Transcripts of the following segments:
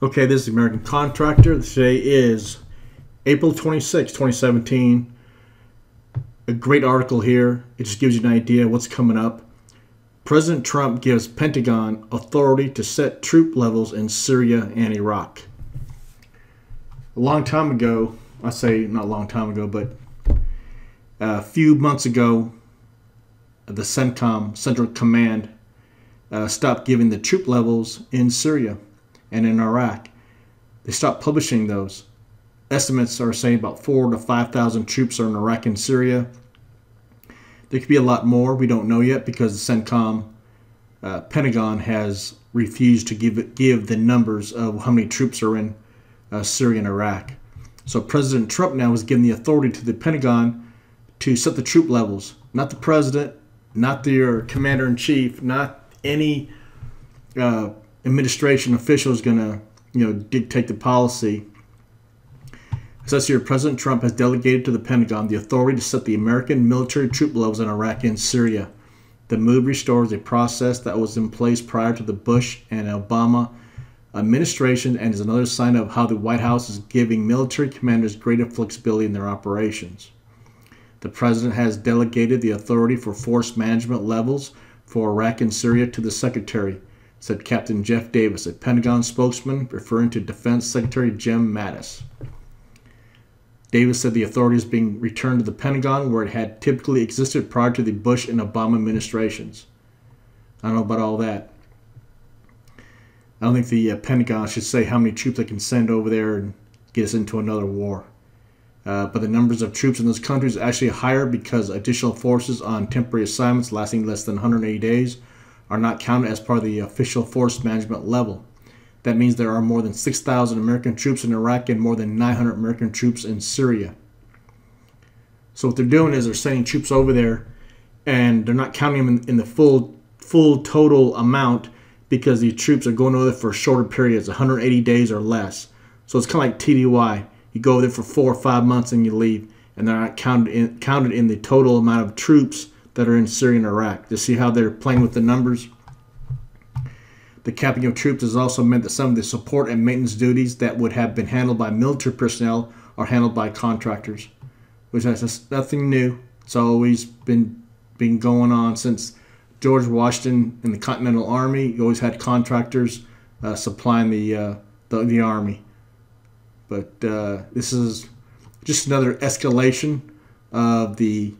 Okay, this is the American Contractor. Today is April 26, 2017. A great article here. It just gives you an idea of what's coming up. President Trump gives Pentagon authority to set troop levels in Syria and Iraq. A long time ago, I say not a long time ago, but a few months ago, the CENTCOM, Central Command, stopped giving the troop levels in Syria and in Iraq. They stopped publishing those. Estimates are saying about 4,000 to 5,000 troops are in Iraq and Syria. There could be a lot more. We don't know yet because the CENTCOM, Pentagon has refused to give the numbers of how many troops are in Syria and Iraq. So President Trump now is giving the authority to the Pentagon to set the troop levels. Not the president, not their commander-in-chief, not any administration official is going to dictate the policy. It says here, President Trump has delegated to the Pentagon the authority to set the American military troop levels in Iraq and Syria. The move restores a process that was in place prior to the Bush and Obama administration and is another sign of how the White House is giving military commanders greater flexibility in their operations. The President has delegated the authority for force management levels for Iraq and Syria to the Secretary, said Captain Jeff Davis, a Pentagon spokesman referring to Defense Secretary Jim Mattis. Davis said the authority is being returned to the Pentagon where it had typically existed prior to the Bush and Obama administrations. I don't know about all that. I don't think the Pentagon should say how many troops they can send over there and get us into another war. But the numbers of troops in those countries are actually higher because additional forces on temporary assignments lasting less than 180 days are not counted as part of the official force management level. That means there are more than 6,000 American troops in Iraq and more than 900 American troops in Syria. So what they're doing is they're sending troops over there and they're not counting them in the full total amount because these troops are going over there for shorter periods, 180 days or less. So it's kind of like TDY. You go there for 4 or 5 months and you leave, and they're not counted in the total amount of troops that are in Syria and Iraq. To see how they're playing with the numbers. The capping of troops has also meant that some of the support and maintenance duties that would have been handled by military personnel are handled by contractors, which is nothing new. It's always been going on since George Washington in the Continental Army. You always had contractors supplying the army. But this is just another escalation of the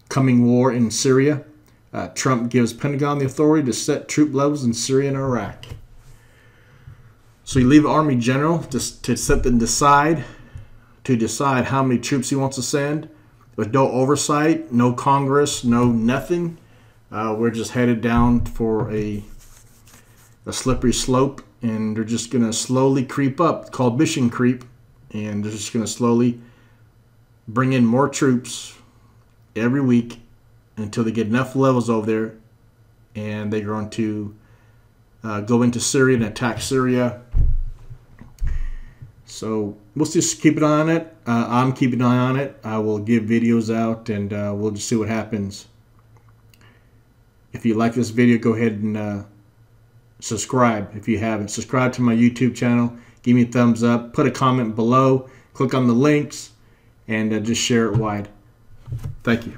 coming war in Syria. Trump gives Pentagon the authority to set troop levels in Syria and Iraq. So you leave Army General to decide how many troops he wants to send, with no oversight, no Congress, no nothing. We're just headed down for a slippery slope, and they're just going to slowly creep up. It's called mission creep, and they're just going to slowly bring in more troops every week until they get enough levels over there, and they're going to go into Syria and attack Syria. So we'll just keep an eye on it. I'm keeping an eye on it. I will give videos out, and we'll just see what happens. If you like this video, go ahead and subscribe. If you haven't, subscribe to my YouTube channel. Give me a thumbs up. Put a comment below. Click on the links, and just share it wide. Thank you.